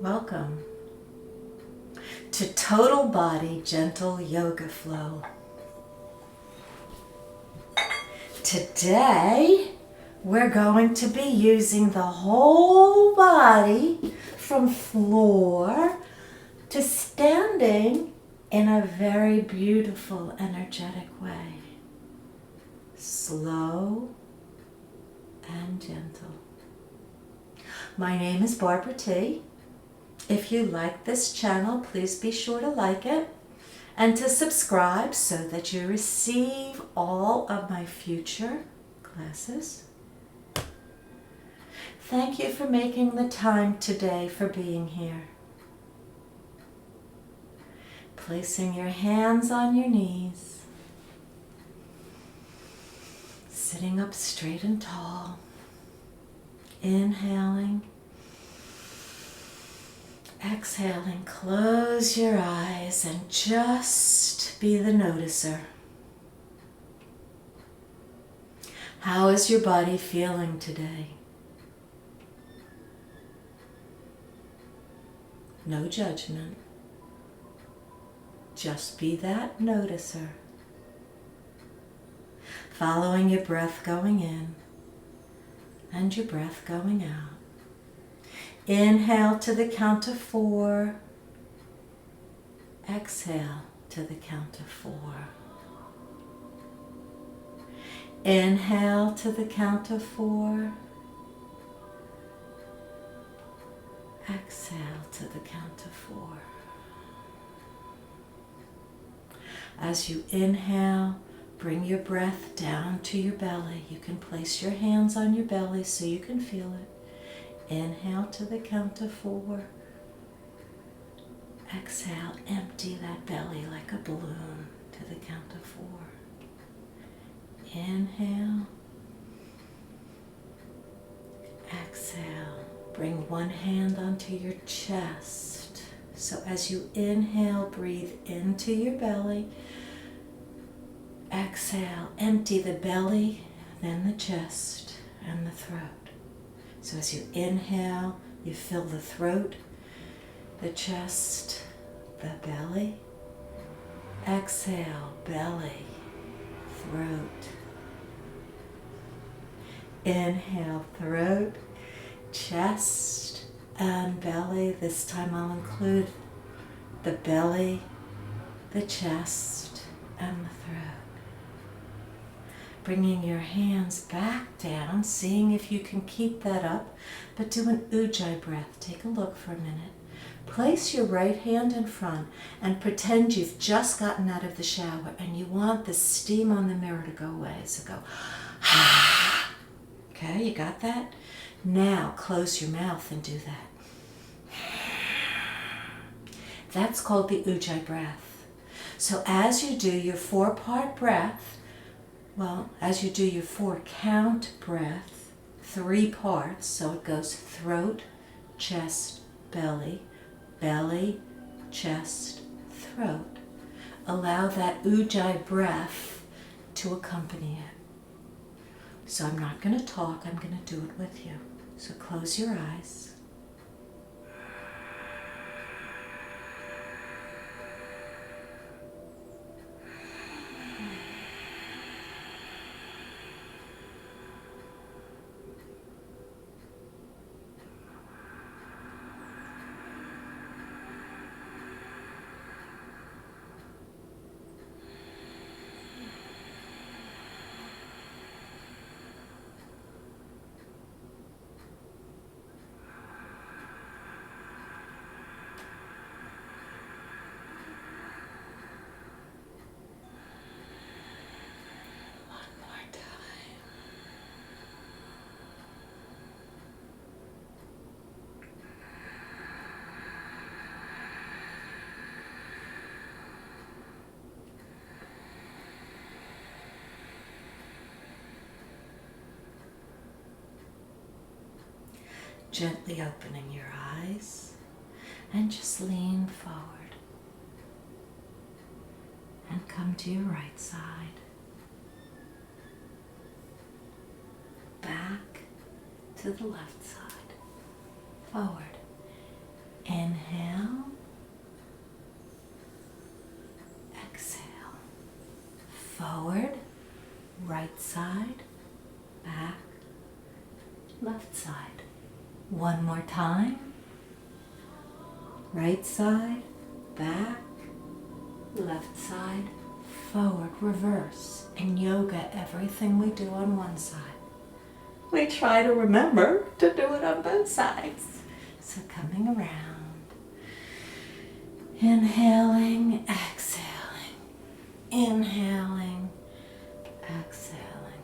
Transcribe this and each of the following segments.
Welcome to Total Body Gentle Yoga Flow. Today, we're going to be using the whole body from floor to standing in a very beautiful, energetic way. Slow and gentle. My name is Barbara T. If you like this channel, please be sure to like it and to subscribe so that you receive all of my future classes. Thank you for making the time today for being here. Placing your hands on your knees, sitting up straight and tall, inhaling. Exhaling, close your eyes and just be the noticer. How is your body feeling today? No judgment. Just be that noticer. Following your breath going in and your breath going out. Inhale to the count of 4. Exhale to the count of 4. Inhale to the count of 4. Exhale to the count of 4. As you inhale, bring your breath down to your belly. You can place your hands on your belly so you can feel it. Inhale to the count of 4. Exhale, empty that belly like a balloon to the count of 4. Inhale. Exhale. Bring one hand onto your chest. So as you inhale, breathe into your belly. Exhale, empty the belly, then the chest and the throat. So as you inhale, you fill the throat, the chest, the belly. Exhale, belly, throat. Inhale, throat, chest, and belly. This time I'll include the belly, the chest, and the throat. Bringing your hands back down, seeing if you can keep that up, but do an Ujjayi breath. Take a look for a minute. Place your right hand in front and pretend you've just gotten out of the shower and you want the steam on the mirror to go away. So go, ah. Okay, you got that? Now close your mouth and do that. That's called the Ujjayi breath. So as you do your 4-part breath, as you do your 4-count breath, 3 parts, so it goes throat, chest, belly, belly, chest, throat. Allow that Ujjayi breath to accompany it. So I'm not going to talk, I'm going to do it with you. So close your eyes. Gently opening your eyes and just lean forward and come to your right side. Back to the left side. Forward. left side. One more time. Right side, back, left side, forward, reverse. In yoga, everything we do on one side, we try to remember to do it on both sides. So coming around, inhaling, exhaling, inhaling, exhaling,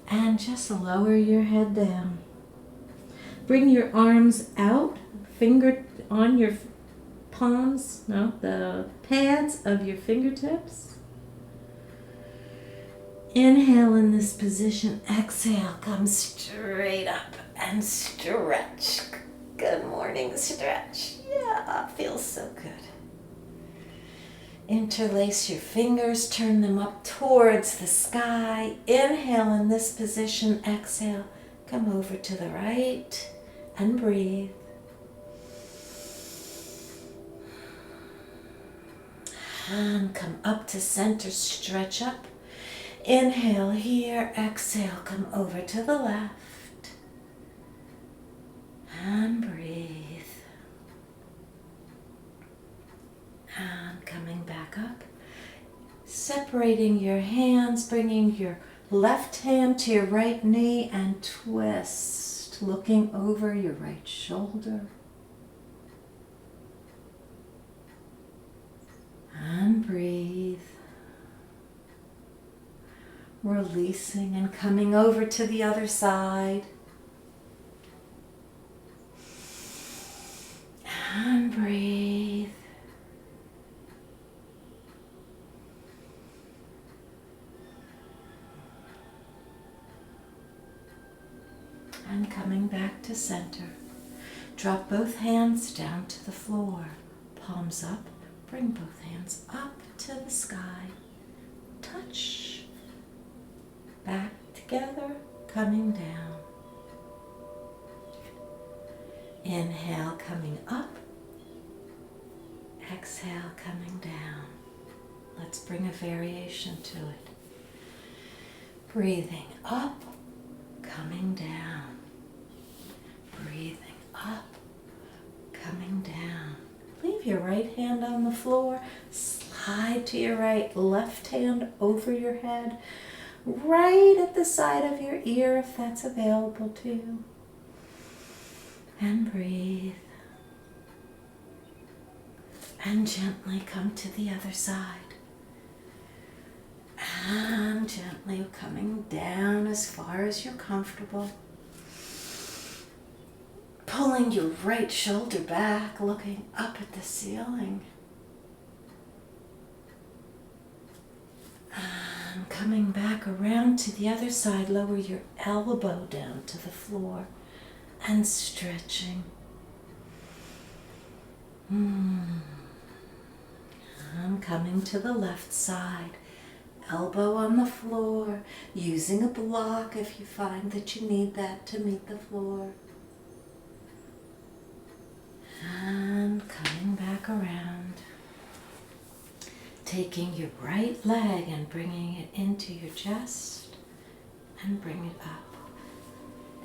and just lower your head down. Bring your arms out, finger on your palms, the pads of your fingertips. Inhale in this position, exhale, come straight up and stretch. Good morning, stretch. Yeah, feels so good. Interlace your fingers, turn them up towards the sky. Inhale in this position, exhale, come over to the right and breathe. And come up to center, stretch up. Inhale here, exhale, come over to the left. And breathe. And coming back up. Separating your hands, bringing your left hand to your right knee and twist, looking over your right shoulder. And breathe. Releasing and coming over to the other side. And breathe. And coming back to center. Drop both hands down to the floor. Palms up. Bring both hands up to the sky. Touch. Back together, coming down. Inhale, coming up. Exhale, coming down. Let's bring a variation to it. Breathing up, coming down. Breathing up, coming down. Leave your right hand on the floor. Slide to your right, left hand over your head. Right at the side of your ear if that's available to you. And breathe. And gently come to the other side. And gently coming down as far as you're comfortable. Pulling your right shoulder back, looking up at the ceiling. And coming back around to the other side, lower your elbow down to the floor and stretching. And coming to the left side, elbow on the floor, using a block if you find that you need that to meet the floor. And coming back around. Taking your right leg and bringing it into your chest and bring it up.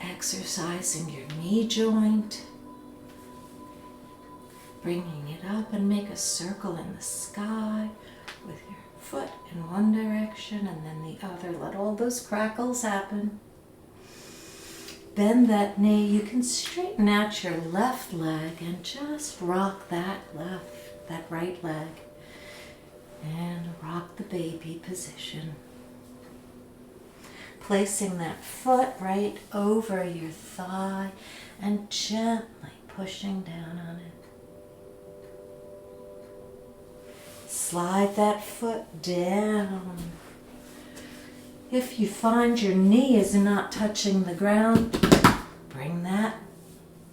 Exercising your knee joint. Bringing it up and make a circle in the sky with your foot in one direction and then the other. Let all those crackles happen. Bend that knee. You can straighten out your left leg and just rock that right leg. And rock the baby position. Placing that foot right over your thigh and gently pushing down on it. Slide that foot down. If you find your knee is not touching the ground, bring that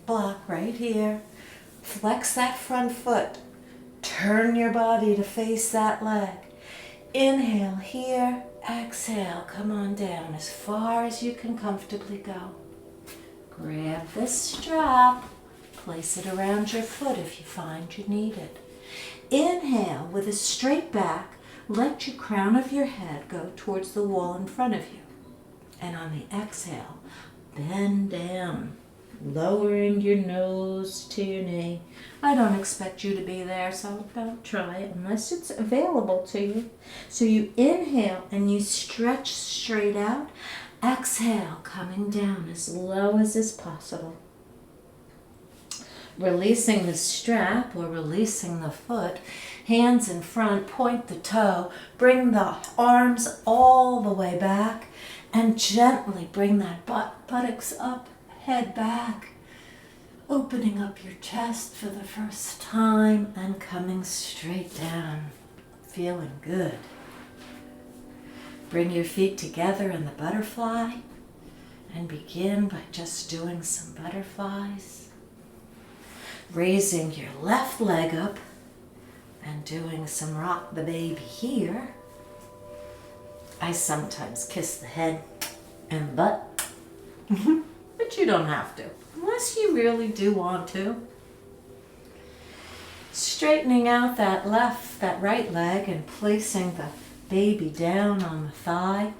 block right here. Flex that front foot. Turn your body to face that leg. Inhale here, exhale, come on down as far as you can comfortably go. Grab this strap, place it around your foot if you find you need it. Inhale with a straight back, let your crown of your head go towards the wall in front of you. And on the exhale, bend down, lowering your nose to your knee. I don't expect you to be there, so don't try it unless it's available to you. So you inhale and you stretch straight out. Exhale, coming down as low as is possible. Releasing the strap or releasing the foot. Hands in front, point the toe. Bring the arms all the way back and gently bring that buttocks up, head back. Opening up your chest for the first time and coming straight down. Feeling good. Bring your feet together in the butterfly and begin by just doing some butterflies. Raising your left leg up and doing some rock the baby here. I sometimes kiss the head and butt, but you don't have to, unless you really do want to. Straightening out that right leg and placing the baby down on the thigh,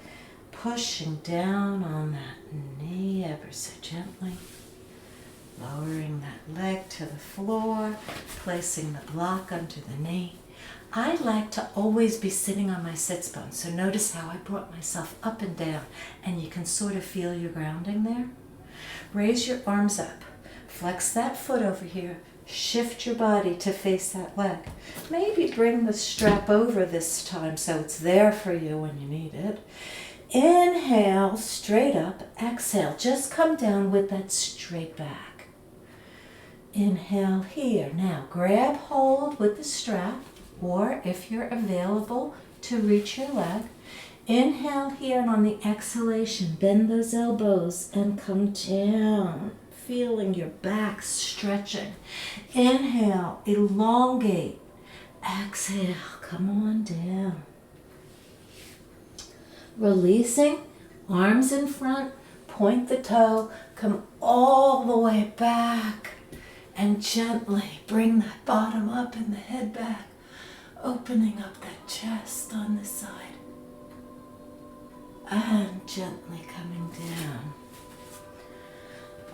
pushing down on that knee ever so gently. Lowering that leg to the floor, placing the block under the knee. I like to always be sitting on my sits bone, so notice how I brought myself up and down, and you can sort of feel your grounding there. Raise your arms up, flex that foot over here, shift your body to face that leg. Maybe bring the strap over this time so it's there for you when you need it. Inhale, straight up, exhale, just come down with that straight back. Inhale here. Now grab hold with the strap, or if you're available to reach your leg, inhale here, and on the exhalation, bend those elbows and come down, feeling your back stretching. Inhale, elongate. Exhale, come on down. Releasing, arms in front, point the toe, come all the way back. And gently bring that bottom up and the head back, opening up that chest on this side. And gently coming down.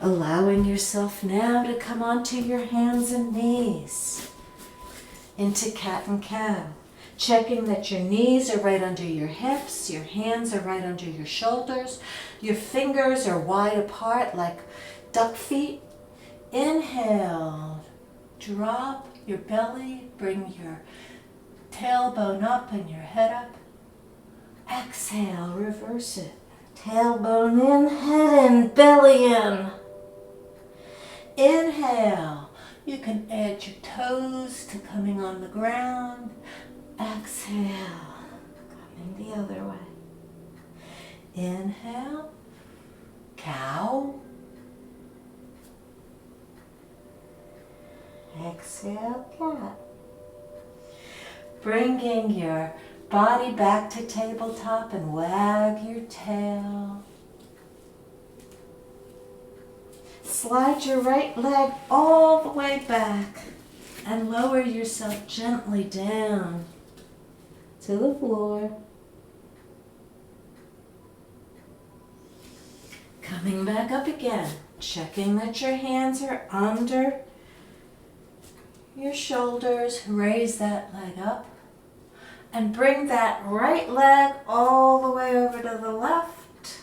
Allowing yourself now to come onto your hands and knees into cat and cow. Checking that your knees are right under your hips, your hands are right under your shoulders, your fingers are wide apart like duck feet. Inhale, drop your belly, bring your tailbone up and your head up. Exhale, reverse it. Tailbone in, head in, belly in. Inhale, you can add your toes to coming on the ground. Exhale, coming the other way. Inhale, cow. Exhale, cat. Bringing your body back to tabletop and wag your tail. Slide your right leg all the way back and lower yourself gently down to the floor. Coming back up again, checking that your hands are under your shoulders. Raise that leg up and bring that right leg all the way over to the left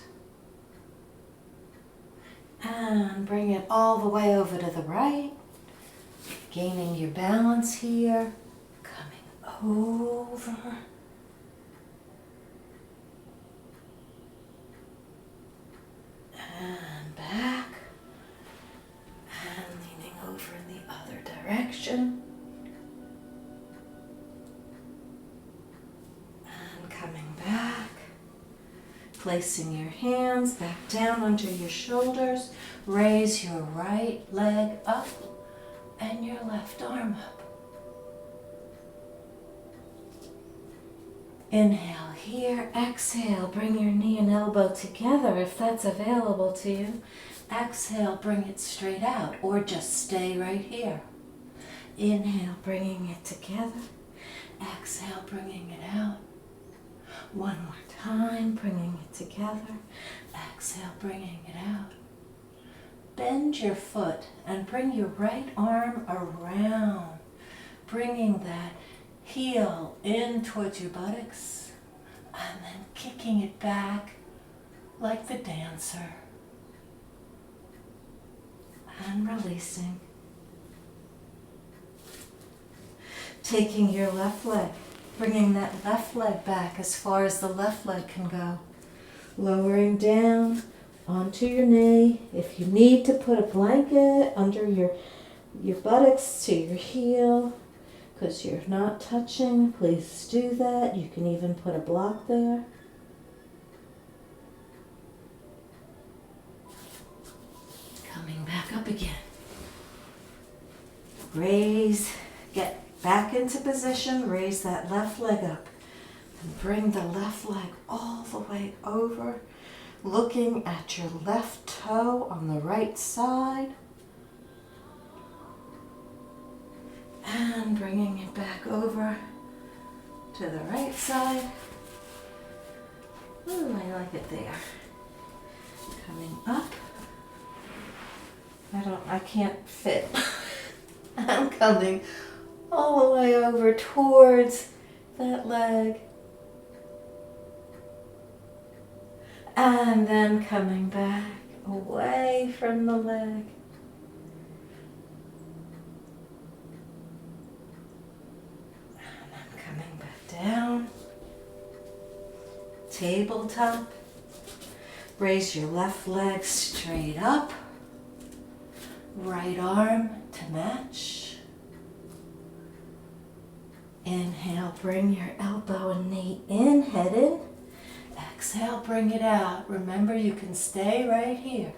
and bring it all the way over to the right, gaining your balance here, coming over and back and leaning over in the other direction and coming back, placing your hands back down under your shoulders. Raise your right leg up and your left arm up. Inhale here, exhale, bring your knee and elbow together if that's available to you. Exhale, bring it straight out or just stay right here. Inhale, bringing it together. Exhale, bringing it out. One more time, bringing it together. Exhale, bringing it out. bend your foot and bring your right arm around, bringing that heel in towards your buttocks and then kicking it back like the dancer and releasing. Taking your left leg, bringing that left leg back as far as the left leg can go. Lowering down onto your knee. If you need to put a blanket under your buttocks to your heel, because you're not touching, please do that. You can even put a block there. Coming back up again. Raise, get back into position, raise that left leg up. And bring the left leg all the way over, looking at your left toe on the right side. And bringing it back over to the right side. Ooh, I like it there. Coming up. I can't fit. I'm coming all the way over towards that leg. And then coming back away from the leg. And then coming back down. Tabletop. Raise your left leg straight up. Right arm to match. Inhale, bring your elbow and knee in, head in. Exhale, bring it out. Remember, you can stay right here.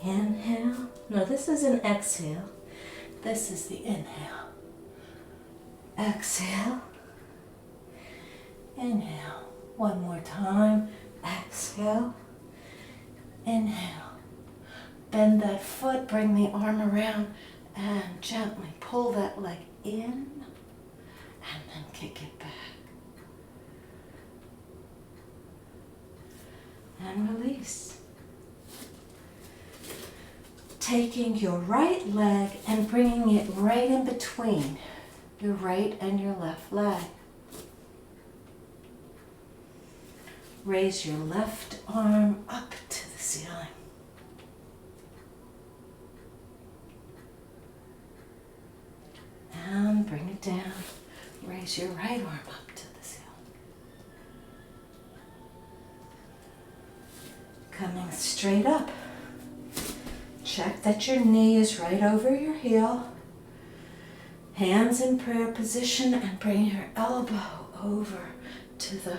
Inhale. No, this is an exhale. This is the inhale. Exhale. Inhale. One more time. Exhale. Inhale. Bend that foot, bring the arm around, and gently pull that leg in, and then kick it back. And release. Taking your right leg and bringing it right in between your right and your left leg. Raise your left arm up to the ceiling. And bring it down. Raise your right arm up to the ceiling. Coming straight up. Check that your knee is right over your heel. Hands in prayer position and bring your elbow over to the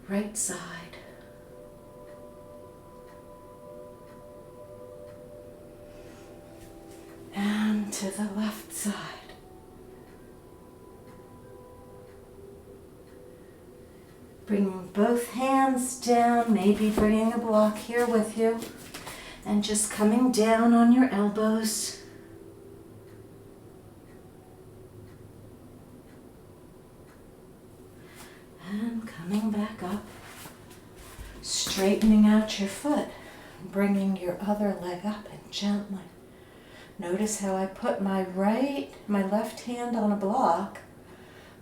right side. And to the left side. Bringing both hands down, maybe bringing a block here with you, and just coming down on your elbows. And coming back up, straightening out your foot, bringing your other leg up and gently. Notice how I put my left hand on a block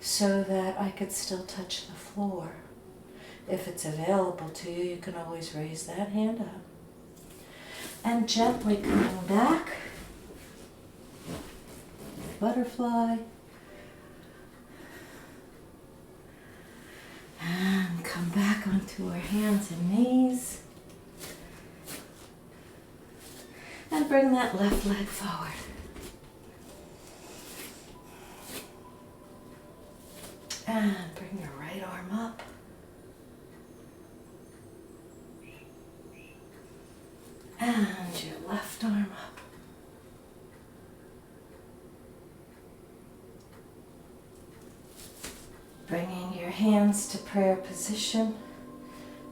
so that I could still touch the floor. If it's available to you, you can always raise that hand up. And gently coming back, butterfly. And come back onto our hands and knees. And bring that left leg forward. And bring your right arm up. And your left arm up. Bringing your hands to prayer position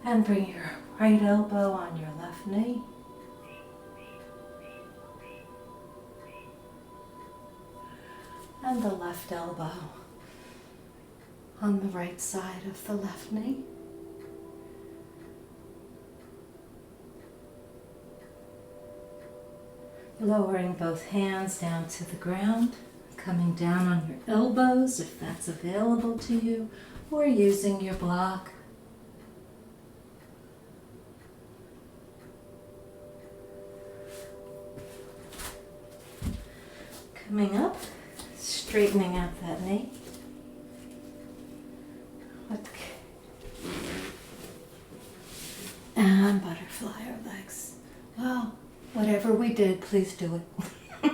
and bring your right elbow on your left knee. And the left elbow on the right side of the left knee. Lowering both hands down to the ground, coming down on your elbows if that's available to you, or using your block. Coming up, straightening out that knee. And butterfly our legs. Well, whatever we did, please do it.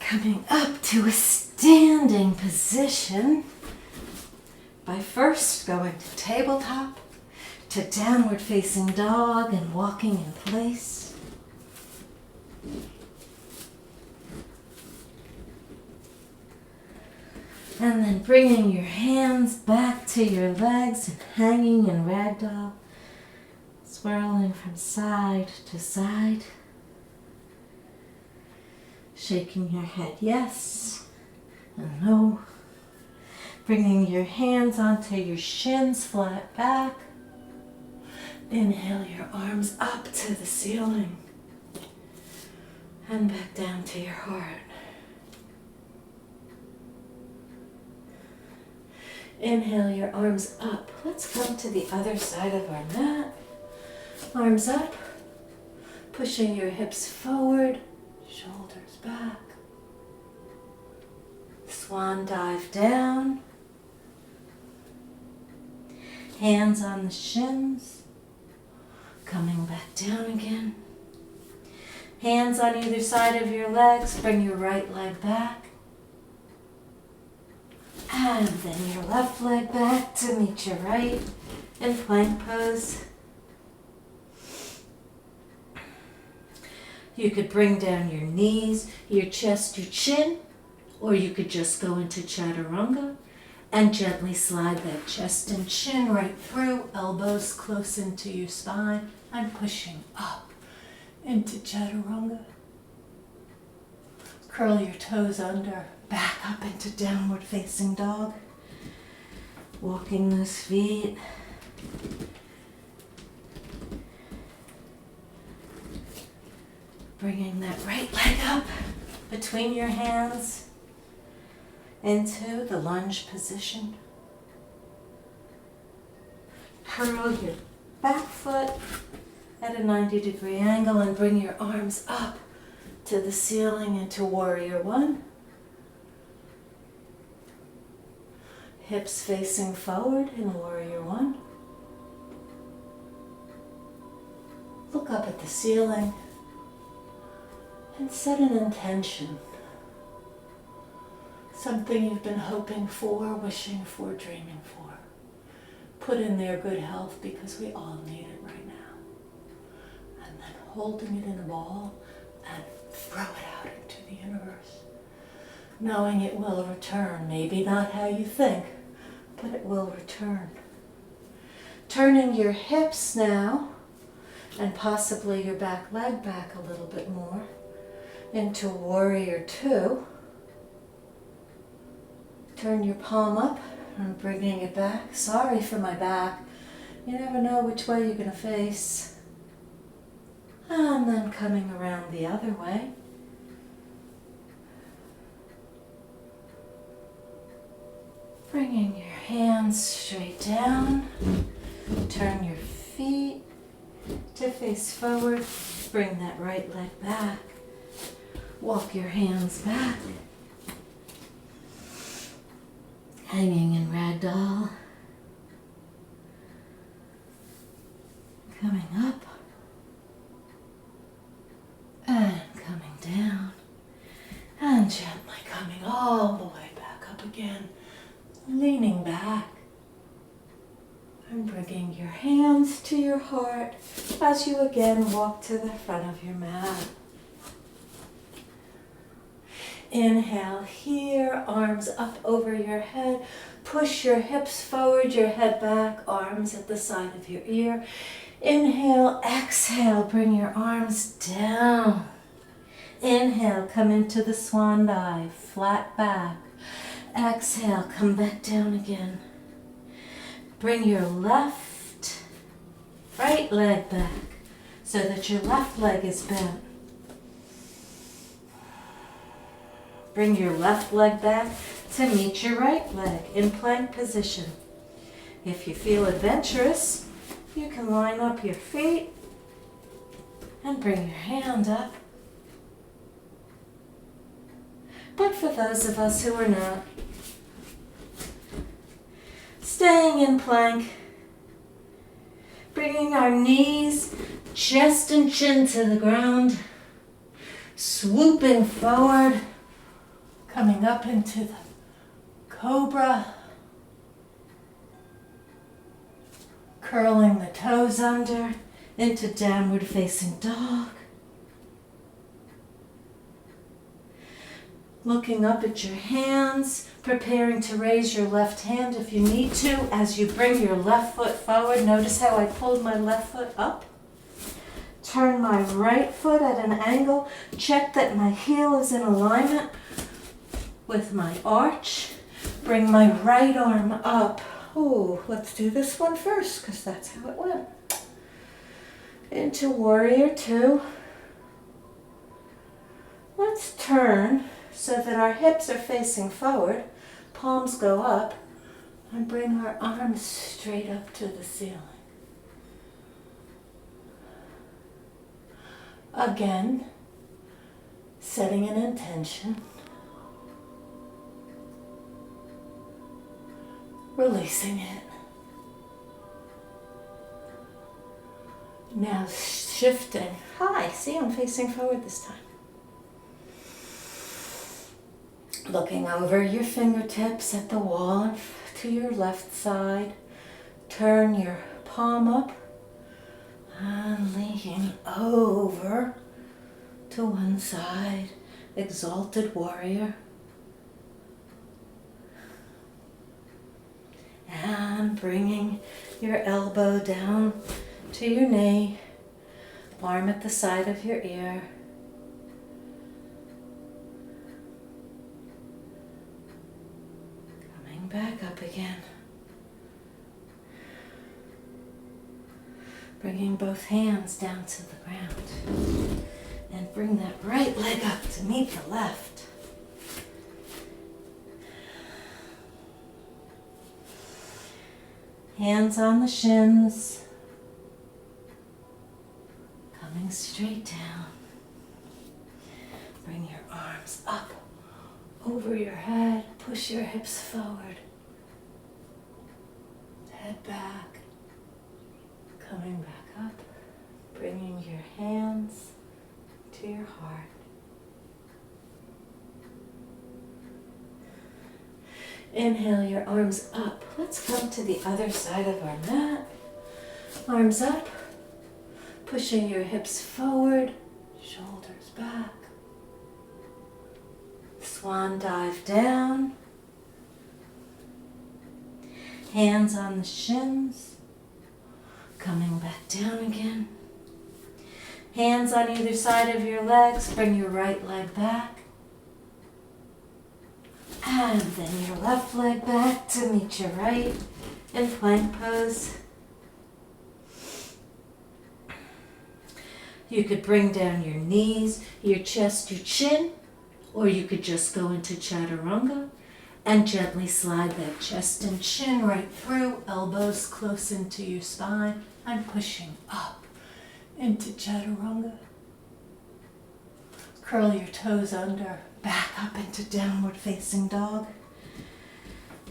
Coming up to a standing position by first going to tabletop, to downward facing dog and walking in place. And then bringing your hands back to your legs and hanging in ragdoll, swirling from side to side. Shaking your head yes and no. Bringing your hands onto your shins, flat back. Inhale your arms up to the ceiling and back down to your heart. Inhale your arms up. Let's come to the other side of our mat. Arms up, pushing your hips forward, shoulders back. Swan dive down. Hands on the shins. Coming back down again. Hands on either side of your legs. Bring your right leg back. And then your left leg back to meet your right in plank pose. You could bring down your knees, your chest, your chin, or you could just go into chaturanga and gently slide that chest and chin right through, elbows close into your spine, and pushing up into chaturanga. Curl your toes under, back up into downward facing dog. Walking those feet. Bringing that right leg up between your hands into the lunge position. Curl your back foot at a 90-degree angle and bring your arms up to the ceiling into Warrior One. Hips facing forward in Warrior One. Look up at the ceiling and set an intention. Something you've been hoping for, wishing for, dreaming for. Put in there good health because we all need it right now. And then holding it in a ball and throw it out into the universe. Knowing it will return. Maybe not how you think, but it will return. Turning your hips now, and possibly your back leg back a little bit more, into Warrior Two. Turn your palm up and bringing it back. Sorry for my back. You never know which way you're going to face. And then coming around the other way. Bringing your hands straight down. Turn your feet to face forward. Bring that right leg back. Walk your hands back. Hanging in ragdoll. Coming up. And coming down. And gently coming all the way back up again. Leaning back. And bringing your hands to your heart as you again walk to the front of your mat. Inhale here, arms up over your head. Push your hips forward, your head back, arms at the side of your ear. Inhale, exhale, bring your arms down. Inhale, come into the swan dive, flat back. Exhale, come back down again. Bring your right leg back. so that your left leg is bent. Bring your left leg back to meet your right leg in plank position. If you feel adventurous, you can line up your feet and bring your hand up. But for those of us who are not, staying in plank, bringing our knees, chest and chin to the ground, swooping forward, coming up into the cobra, curling the toes under into downward facing dog. Looking up at your hands, preparing to raise your left hand if you need to. As you bring your left foot forward, notice how I pulled my left foot up. Turn my right foot at an angle. Check that my heel is in alignment with my arch. Bring my right arm up. Oh, let's do this one first because that's how it went. Into warrior two. Let's turn so that our hips are facing forward, palms go up, and bring our arms straight up to the ceiling. Again, setting an intention. Releasing it. Now shifting. Hi, see, I'm facing forward this time. Looking over your fingertips at the wall to your left side. Turn your palm up and leaning over to one side. Exalted warrior. And bringing your elbow down to your knee, arm at the side of your ear. Coming back up again. Bringing both hands down to the ground. And bring that right leg up to meet the left. Hands on the shins. Coming straight down. Bring your arms up over your head. Push your hips forward. Head back. Coming back up. Bringing your hands to your heart. Inhale your arms up. Let's come to the other side of our mat. Arms up. Pushing your hips forward. Shoulders back. Swan dive down. Hands on the shins. Coming back down again. Hands on either side of your legs. Bring your right leg back. And then your left leg back to meet your right in plank pose. You could bring down your knees, your chest, your chin, or you could just go into chaturanga and gently slide that chest and chin right through, elbows close into your spine and pushing up into chaturanga. Curl your toes under, back up into downward facing dog.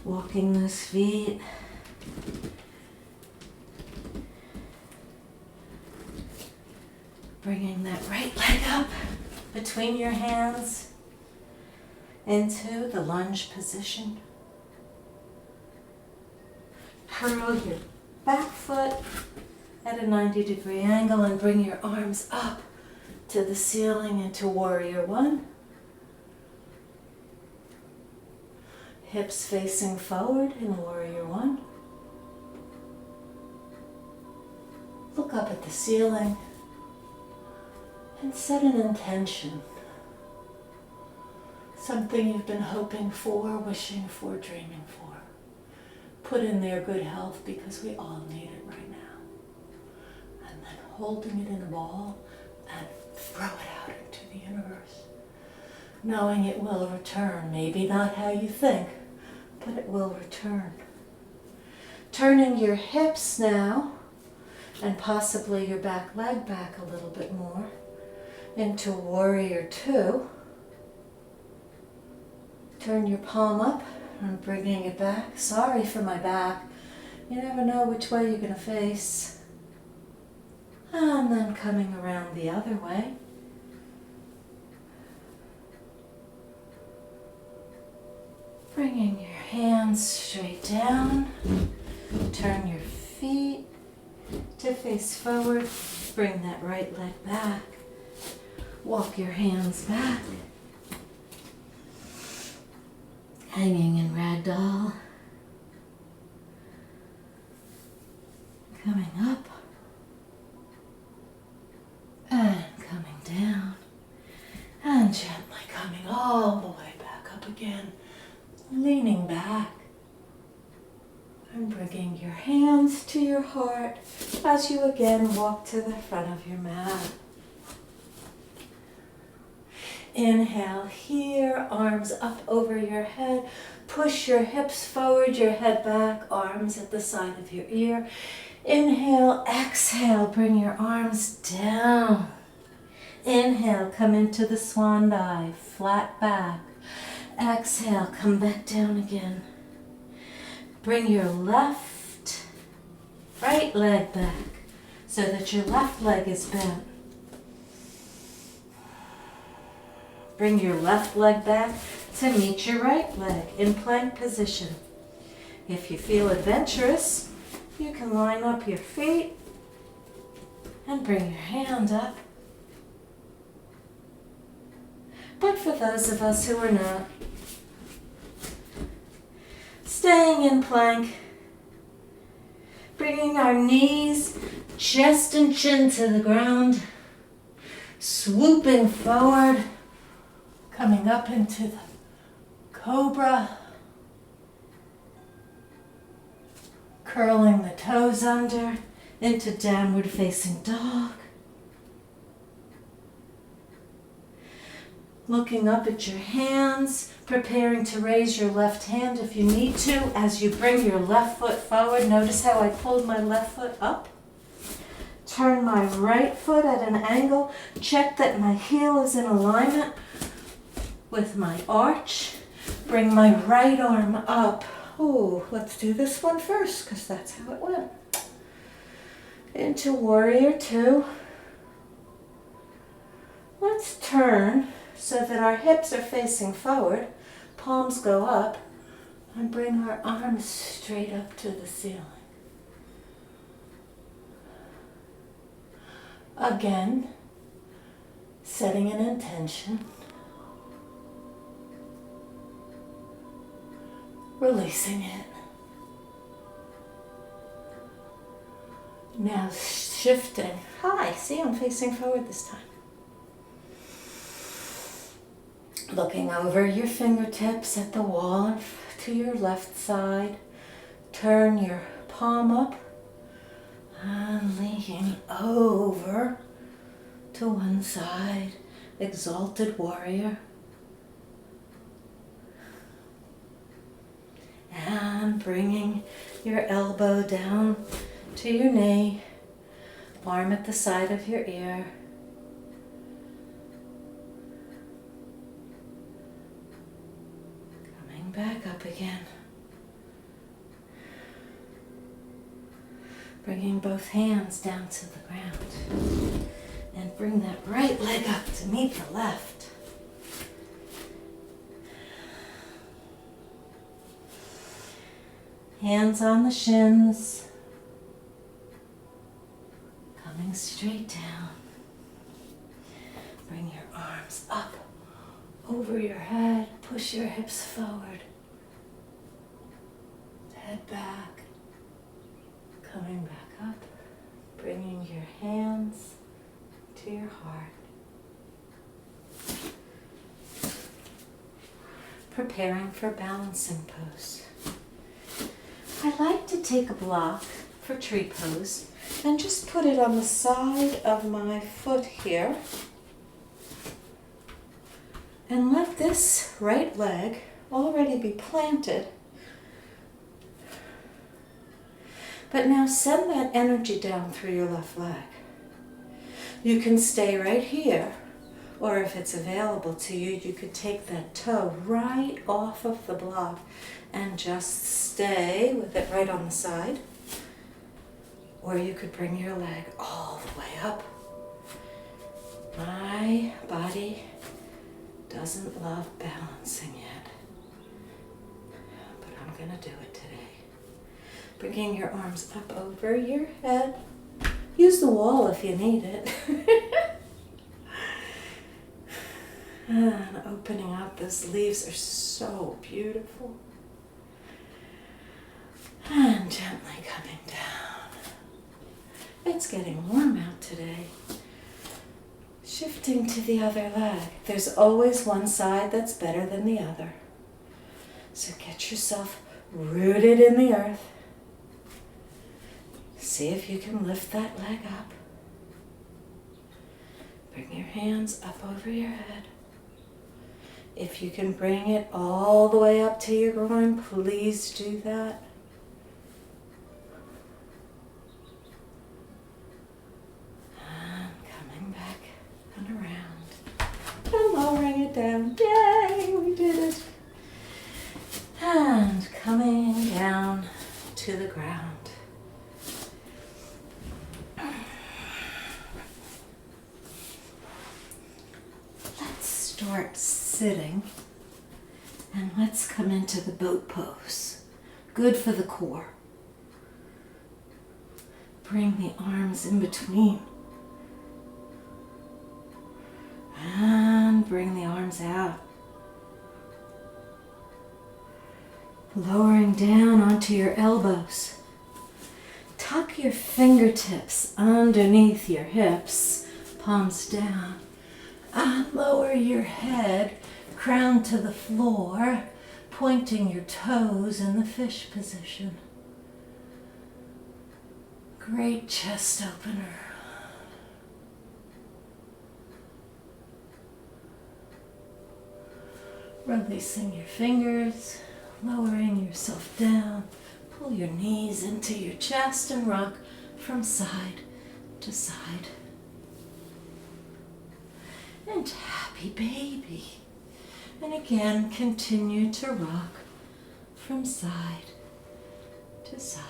Walking those feet. Bringing that right leg up between your hands into the lunge position. Curl your back foot at a 90-degree angle and bring your arms up to the ceiling into warrior one. Hips facing forward in warrior one. Look up at the ceiling and set an intention. Something you've been hoping for, wishing for, dreaming for. Put in there good health because we all need it right now. And then holding it in a ball and throw it out into the universe, knowing it will return. Maybe not how you think, but it will return. Turning your hips now, and possibly your back leg back a little bit more, into Warrior Two. Turn your palm up and bringing it back. Sorry for my back. You never know which way you're going to face. And then coming around the other way. Bringing your hands straight down. Turn your feet to face forward. Bring that right leg back. Walk your hands back. Hanging in ragdoll. Coming up. And coming down. And gently coming all the way back up again. Leaning back. And bringing your hands to your heart as you again walk to the front of your mat. Inhale here, arms up over your head. Push your hips forward, your head back, arms at the side of your ear. Inhale, exhale, bring your arms down. Inhale, come into the swan dive, flat back. Exhale, come back down again. Bring your right leg back so that your left leg is bent. Bring your left leg back to meet your right leg in plank position. If you feel adventurous, you can line up your feet and bring your hand up. But for those of us who are not, staying in plank, bringing our knees, chest and chin to the ground, swooping forward, coming up into the cobra, curling the toes under into downward facing dog. Looking up at your hands, preparing to raise your left hand if you need to. As you bring your left foot forward, notice how I pulled my left foot up. Turn my right foot at an angle. Check that my heel is in alignment with my arch. Bring my right arm up. Oh, let's do this one first because that's how it went. Into Warrior Two. Let's turn so that our hips are facing forward, palms go up, and bring our arms straight up to the ceiling. Again, setting an intention, releasing it. Now shifting. Hi, see, I'm facing forward this time. Looking over your fingertips at the wall to your left side. Turn your palm up and leaning over to one side. Exalted warrior. And bringing your elbow down to your knee. Arm at the side of your ear. Back up again. Bringing both hands down to the ground. And bring that right leg up to meet the left. Hands on the shins. Coming straight down. Bring your arms up over your head. Push your hips forward. Head back, coming back up, bringing your hands to your heart. Preparing for balancing pose. I like to take a block for tree pose And just put it on the side of my foot here. And let this right leg already be planted. But now send that energy down through your left leg. You can stay right here, or if it's available to you, you could take that toe right off of the block and just stay with it right on the side. Or you could bring your leg all the way up. My body doesn't love balancing yet, but I'm gonna do it today. Bringing your arms up over your head. Use the wall if you need it. And opening up, those leaves are so beautiful. And gently coming down. It's getting warm out today. Shifting to the other leg. There's always one side that's better than the other. So get yourself rooted in the earth. See if you can lift that leg up. Bring your hands up over your head. If you can bring it all the way up to your groin, please do that. And coming back and around. And lowering it down. Yay, we did it. And coming down to the ground. Start sitting, and let's come into the boat pose. Good for the core. Bring the arms in between. And bring the arms out. Lowering down onto your elbows. Tuck your fingertips underneath your hips, palms down. And lower your head, crown to the floor, pointing your toes in the fish position. Great chest opener. Releasing your fingers, lowering yourself down. Pull your knees into your chest and rock from side to side. And happy baby. And again, continue to rock from side to side.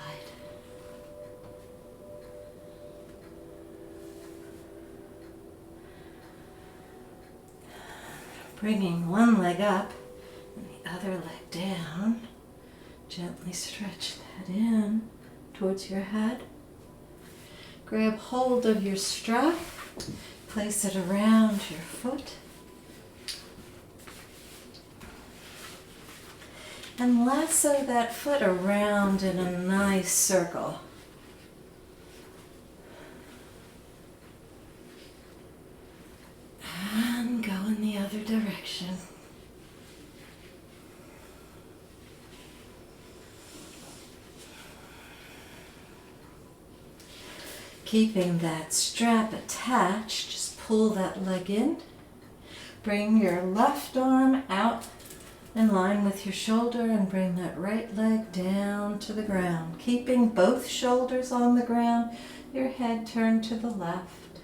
Bringing one leg up and the other leg down. Gently stretch that in towards your head. Grab hold of your strap. Place it around your foot. And lasso that foot around in a nice circle. And go in the other direction. Keeping that strap attached, just pull that leg in. Bring your left arm out in line with your shoulder and bring that right leg down to the ground. Keeping both shoulders on the ground, your head turned to the left.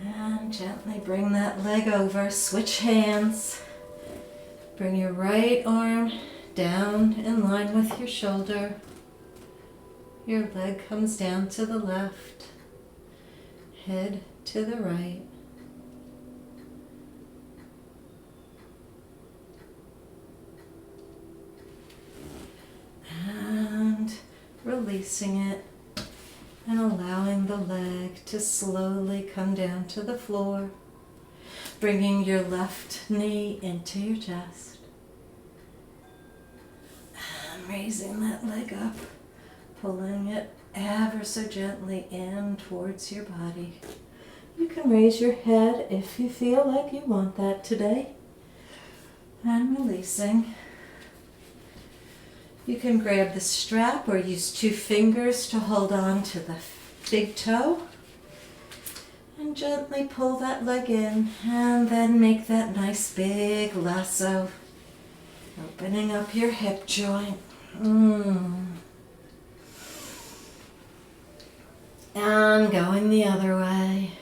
And gently bring that leg over, switch hands. Bring your right arm down in line with your shoulder. Your leg comes down to the left, head to the right. And releasing it and allowing the leg to slowly come down to the floor. Bringing your left knee into your chest. And raising that leg up, pulling it ever so gently in towards your body. You can raise your head if you feel like you want that today. And releasing. You can grab the strap or use 2 fingers to hold on to the big toe. And gently pull that leg in and then make that nice big lasso. Opening up your hip joint. And going the other way.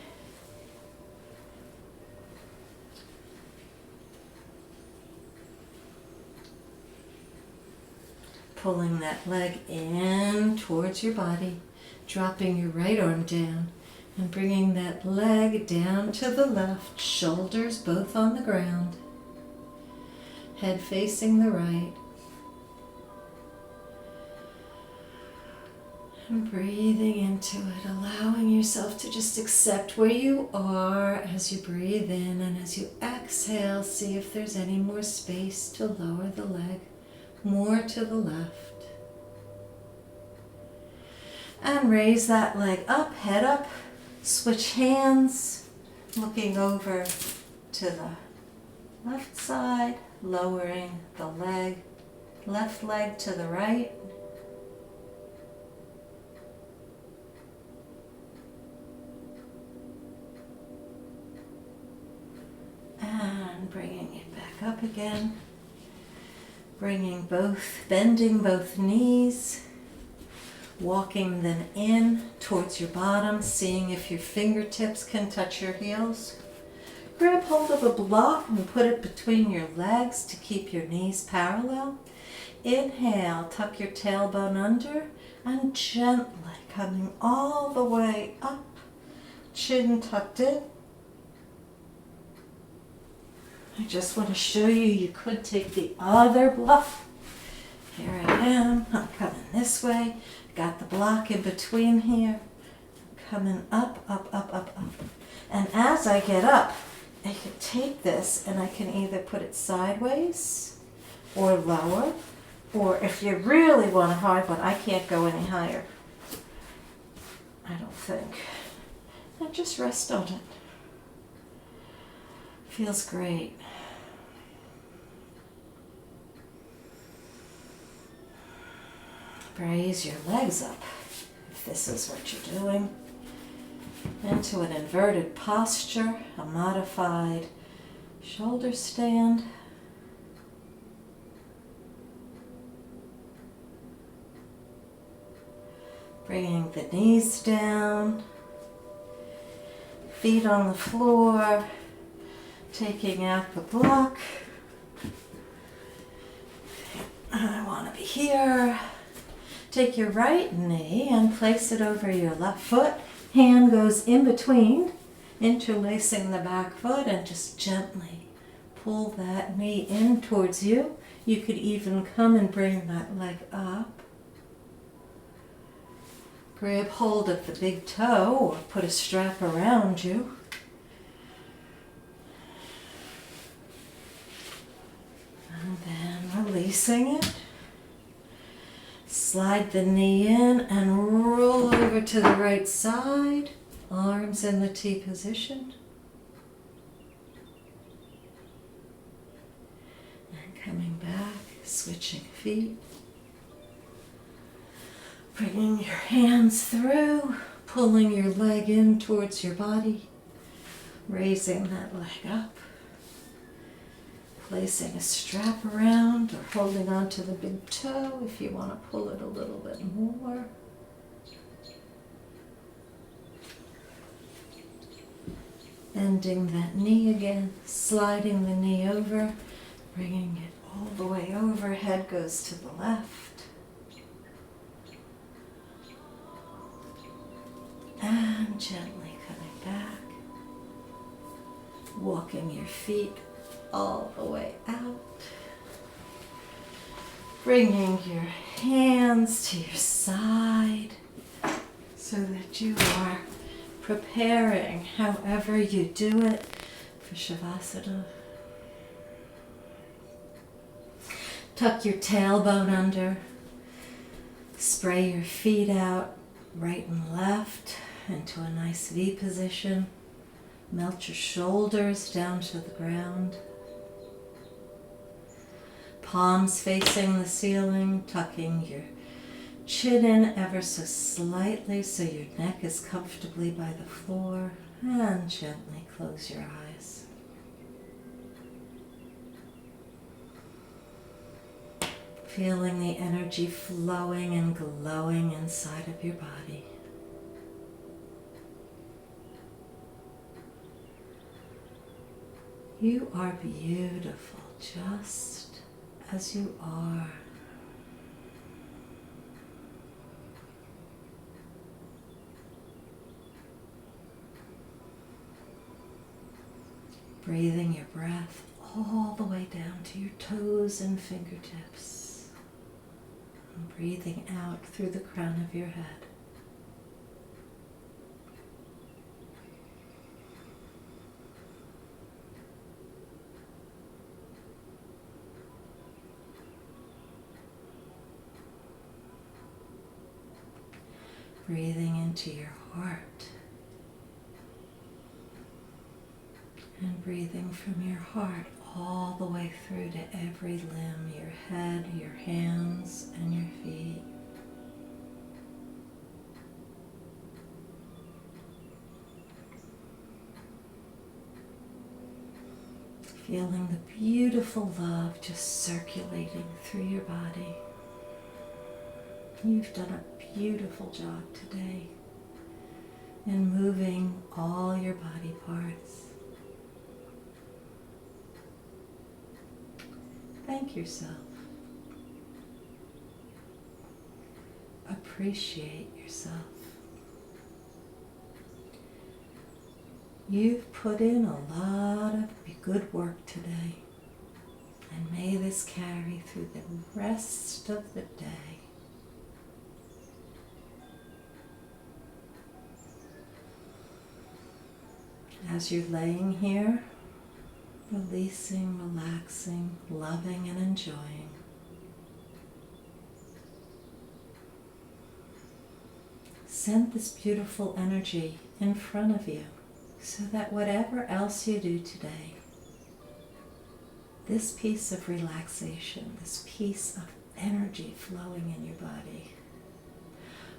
Pulling that leg in towards your body, dropping your right arm down and bringing that leg down to the left, shoulders both on the ground, head facing the right. And breathing into it, allowing yourself to just accept where you are as you breathe in, and as you exhale, see if there's any more space to lower the leg more to the left. And raise that leg up, head up, switch hands, looking over to the left side, lowering the leg, left leg to the right. And bringing it back up again. Bending both knees, walking them in towards your bottom, seeing if your fingertips can touch your heels. Grab hold of a block and put it between your legs to keep your knees parallel. Inhale, tuck your tailbone under and gently coming all the way up, chin tucked in. I just want to show you could take the other block. Here I am. I'm coming this way. Got the block in between here. Coming up, up, up, up, up. And as I get up, I can take this and I can either put it sideways or lower. Or if you really want a hard one, I can't go any higher. I don't think. And just rest on it. Feels great. Raise your legs up, if this is what you're doing, into an inverted posture, a modified shoulder stand. Bringing the knees down, feet on the floor, taking out the block. I want to be here. Take your right knee and place it over your left foot. Hand goes in between, interlacing the back foot, and just gently pull that knee in towards you. You could even come and bring that leg up. Grab hold of the big toe or put a strap around you. And then releasing it. Slide the knee in and roll over to the right side. Arms in the T position. And coming back, switching feet. Bringing your hands through, pulling your leg in towards your body. Raising that leg up. Placing a strap around or holding on to the big toe if you want to pull it a little bit more. Bending that knee again, sliding the knee over, bringing it all the way over, head goes to the left. And gently coming back, walking your feet all the way out. Bringing your hands to your side so that you are preparing, however you do it, for Shavasana. Tuck your tailbone under. Spray your feet out, right and left, into a nice V position. Melt your shoulders down to the ground. palms facing the ceiling, tucking your chin in ever so slightly so your neck is comfortably by the floor, and gently close your eyes. Feeling the energy flowing and glowing inside of your body. You are beautiful just as you are. Breathing your breath all the way down to your toes and fingertips. And breathing out through the crown of your head. Breathing into your heart. And breathing from your heart all the way through to every limb, your head, your hands, and your feet. Feeling the beautiful love just circulating through your body. You've done a beautiful job today in moving all your body parts. Thank yourself. Appreciate yourself. You've put in a lot of good work today, and may this carry through the rest of the day. As you're laying here, releasing, relaxing, loving, and enjoying. Send this beautiful energy in front of you so that whatever else you do today, this piece of relaxation, this piece of energy flowing in your body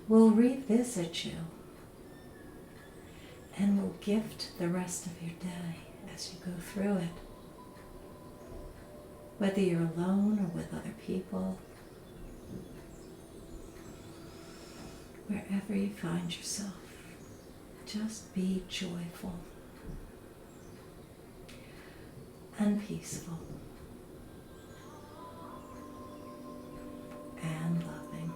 will revisit you and will gift the rest of your day as you go through it. Whether you're alone or with other people, wherever you find yourself, just be joyful and peaceful and loving.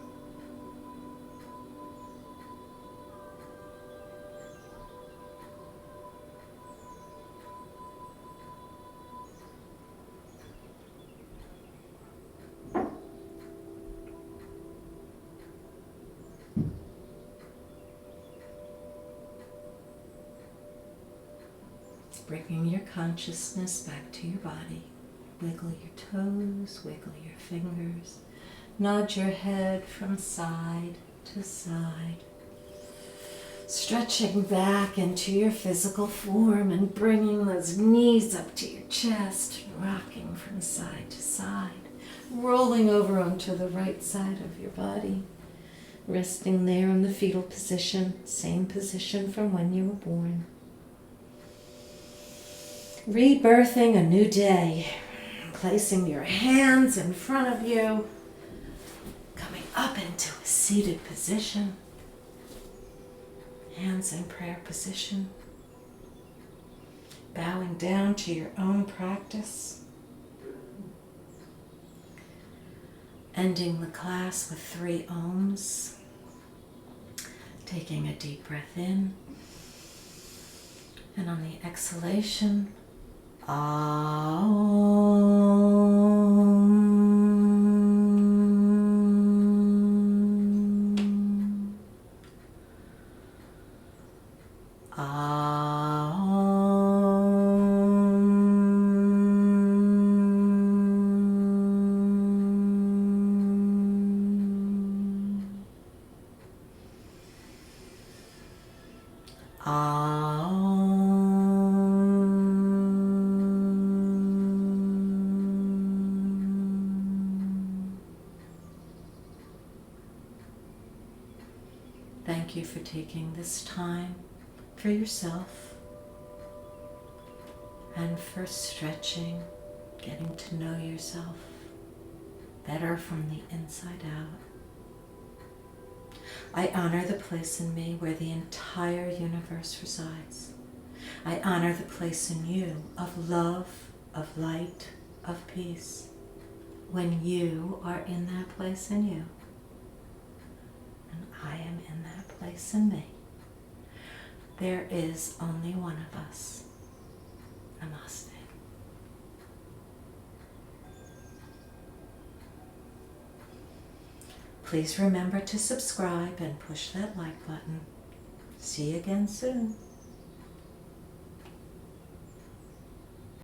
Bringing your consciousness back to your body. Wiggle your toes, wiggle your fingers. Nod your head from side to side. Stretching back into your physical form and bringing those knees up to your chest, rocking from side to side. Rolling over onto the right side of your body. Resting there in the fetal position, same position from when you were born. Rebirthing a new day, placing your hands in front of you, coming up into a seated position, hands in prayer position, bowing down to your own practice, ending the class with 3 ohms, taking a deep breath in, and on the exhalation, thank you for taking this time for yourself and for stretching, getting to know yourself better from the inside out. I honor the place in me where the entire universe resides. I honor the place in you of love, of light, of peace, when you are in that place in you. And I am in that place in me. There is only one of us. Namaste. Please remember to subscribe and push that like button. See you again soon.